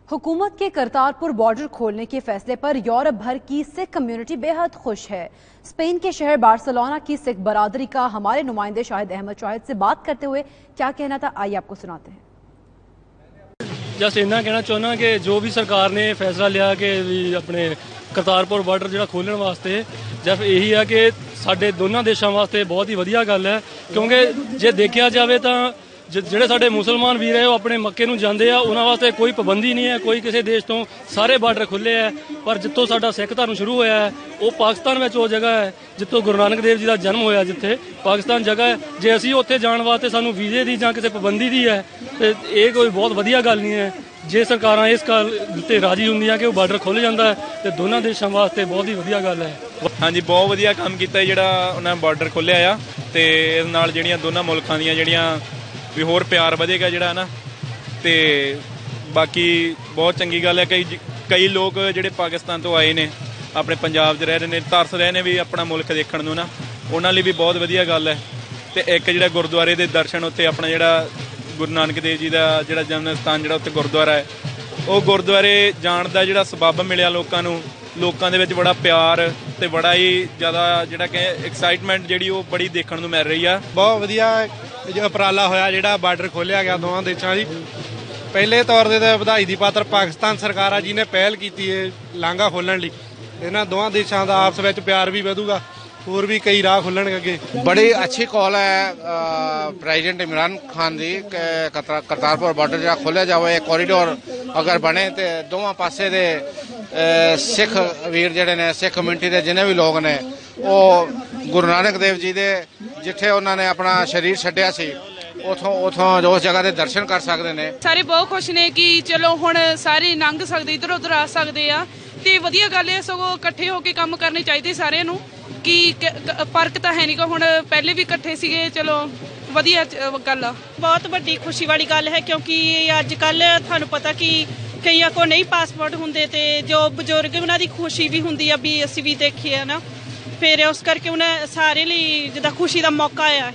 हुकूमत के करतारपुर बॉर्डर खोलने के फैसले पर यूरोप भर की सिख कम्युनिटी बेहद खुश है। स्पेन के शहर बार्सिलोना की सिख बरादरी का हमारे नुमाइंदे शाहिद अहमद शाहिद से बात करते हुए क्या कहना था, आइए आपको सुनाते हैं। जस्ट इन्ना कहना चाहना कि जो भी सरकार ने फैसला लिया कि अपने करतारपुर बार्डर जो खोलने वास्ते जब यही है कि साडे दोनों देशों वास्ते बहुत ही वधिया गल है, क्योंकि जे देखा जाए तो ਜਿਹੜੇ ਸਾਡੇ ਮੁਸਲਮਾਨ ਵੀਰ ਹੈ ਉਹ ਆਪਣੇ ਮੱਕੇ ਨੂੰ ਜਾਂਦੇ ਆ, ਉਹਨਾਂ ਵਾਸਤੇ ਕੋਈ ਪਾਬੰਦੀ ਨਹੀਂ ਹੈ, ਕੋਈ ਕਿਸੇ ਦੇਸ਼ ਤੋਂ ਸਾਰੇ ਬਾਰਡਰ ਖੁੱਲੇ ਹੈ। ਪਰ ਜਿੱਥੋਂ ਸਾਡਾ ਸਿੱਖ ਧਰਮ ਸ਼ੁਰੂ ਹੋਇਆ ਹੈ ਉਹ ਪਾਕਿਸਤਾਨ ਵਿੱਚ ਉਹ ਜਗ੍ਹਾ ਹੈ ਜਿੱਥੋਂ ਗੁਰੂ ਨਾਨਕ ਦੇਵ ਜੀ ਦਾ ਜਨਮ ਹੋਇਆ, ਜਿੱਥੇ ਪਾਕਿਸਤਾਨ ਜਗ੍ਹਾ ਹੈ। ਜੇ ਅਸੀਂ ਉੱਥੇ ਜਾਣ ਵਾਸਤੇ ਸਾਨੂੰ ਵੀਜ਼ੇ ਦੀ ਜਾਂ ਕਿਸੇ ਪਾਬੰਦੀ ਦੀ ਹੈ ਤੇ ਇਹ ਕੋਈ ਬਹੁਤ ਵਧੀਆ ਗੱਲ ਨਹੀਂ ਹੈ। ਜੇ ਸਰਕਾਰਾਂ ਇਸ ਗੱਲ ਤੇ ਰਾਜੀ ਹੁੰਦੀਆਂ ਕਿ ਉਹ ਬਾਰਡਰ ਖੁੱਲ ਜਾਂਦਾ ਹੈ ਤੇ ਦੋਨਾਂ ਦੇਸ਼ਾਂ ਵਾਸਤੇ ਬਹੁਤ ਹੀ ਵਧੀਆ ਗੱਲ ਹੈ। ਹਾਂਜੀ, ਬਹੁਤ ਵਧੀਆ ਕੰਮ ਕੀਤਾ ਜਿਹੜਾ ਉਹਨਾਂ ਬਾਰਡਰ ਖੋਲ੍ਹਿਆ ਆ, ਤੇ ਇਸ ਨਾਲ ਜਿਹੜੀਆਂ ਦੋਨਾਂ ਮੁਲਕਾਂ ਦੀਆਂ ਜਿਹੜੀਆਂ ਵੀ ਹੋਰ ਪਿਆਰ ਵਧੇਗਾ ਜਿਹੜਾ ਨਾ, ਤੇ ਬਾਕੀ ਬਹੁਤ ਚੰਗੀ ਗੱਲ ਹੈ। ਕਈ ਲੋਕ ਜਿਹੜੇ ਪਾਕਿਸਤਾਨ ਤੋਂ ਆਏ ਨੇ ਆਪਣੇ ਪੰਜਾਬ 'ਚ ਰਹਿ ਰਹੇ ਨੇ, ਤਰਸ ਰਹੇ ਨੇ ਵੀ ਆਪਣਾ ਮੁਲਕ ਦੇਖਣ ਨੂੰ ਨਾ, ਉਹਨਾਂ ਲਈ ਵੀ ਬਹੁਤ ਵਧੀਆ ਗੱਲ ਹੈ। ਤੇ ਇੱਕ ਜਿਹੜਾ ਗੁਰਦੁਆਰੇ ਦੇ ਦਰਸ਼ਨ ਉੱਥੇ ਆਪਣਾ ਜਿਹੜਾ ਗੁਰੂ ਨਾਨਕ ਦੇਵ ਜੀ ਦਾ ਜਿਹੜਾ ਜਨਮ ਸਥਾਨ ਜਿਹੜਾ ਉੱਥੇ ਗੁਰਦੁਆਰਾ ਹੈ, ਉਹ ਗੁਰਦੁਆਰੇ ਜਾਣ ਦਾ ਜਿਹੜਾ ਸਬੱਬ ਮਿਲਿਆ ਲੋਕਾਂ ਨੂੰ, ਲੋਕਾਂ ਦੇ ਵਿੱਚ ਬੜਾ ਪਿਆਰ ਤੇ ਬੜਾ ਹੀ ਜ਼ਿਆਦਾ ਜਿਹੜਾ ਕਿ ਐਕਸਾਈਟਮੈਂਟ ਜਿਹੜੀ ਉਹ ਬੜੀ ਦੇਖਣ ਨੂੰ ਮਿਲ ਰਹੀ ਆ। ਬਹੁਤ ਵਧੀਆ ਉਪਰਾਲਾ ਹੋਇਆ ਜਿਹੜਾ ਬਾਰਡਰ ਖੋਲ੍ਹਿਆ ਗਿਆ ਦੋਵਾਂ ਦੇਸ਼ਾਂ ਦੀ। ਪਹਿਲੇ ਤੌਰ ਤੇ ਤਾਂ ਵਧਾਈ ਦੀ ਪਾਤਰ ਪਾਕਿਸਤਾਨ ਸਰਕਾਰ ਆ ਜਿਹਨੇ ਪਹਿਲ ਕੀਤੀ ਹੈ ਲਾਂਘਾ ਖੋਲ੍ਹਣ ਲਈ। ਇਹਨਾਂ ਦੋਵਾਂ ਦੇਸ਼ਾਂ ਦਾ ਆਪਸ ਵਿੱਚ ਪਿਆਰ ਵੀ ਵਧੂਗਾ, ਹੋਰ ਵੀ ਕਈ ਰਾਹ ਖੁੱਲਣਗੇ ਅੱਗੇ। बड़ी अच्छी कॉल है प्रेजिडेंट इमरान खान दी करतारपुर बॉर्डर जो खोलिया जाए, कॉरीडोर अगर बने तो दोवां पासे दे सिख वीर जिहड़े ने, सिख कम्यूनिटी के जिन्हें भी लोग ने, वो गुरु नानक देव जी दे जिथे उन्होंने अपना शरीर छड्डिया सी उथों उस जगह के दर्शन कर सकते हैं। सारे बहुत खुश ने कि चलो हुण सारे लंघ सकते, इधर उधर आ सकते आ, ते वधिया गल है। सगों इकट्ठे होके काम करने चाहिए सारिਆਂ ਨੂੰ कि फर्क तो है नहीं कि हुण पहले भी इकट्ठे सीगे, चलो वधिया गल आ। बहुत वड्डी खुशी वाली गल है, क्योंकि अजकल थानू पता कि कईयां को नहीं पासपोर्ट हुंदे, ते जो बजुर्ग उन्हां दी खुशी भी हुंदी आ भी असीं भी देखिए ना, फिर उस करके उन्हें सारे लिए जिद्दां खुशी दा मौका आया।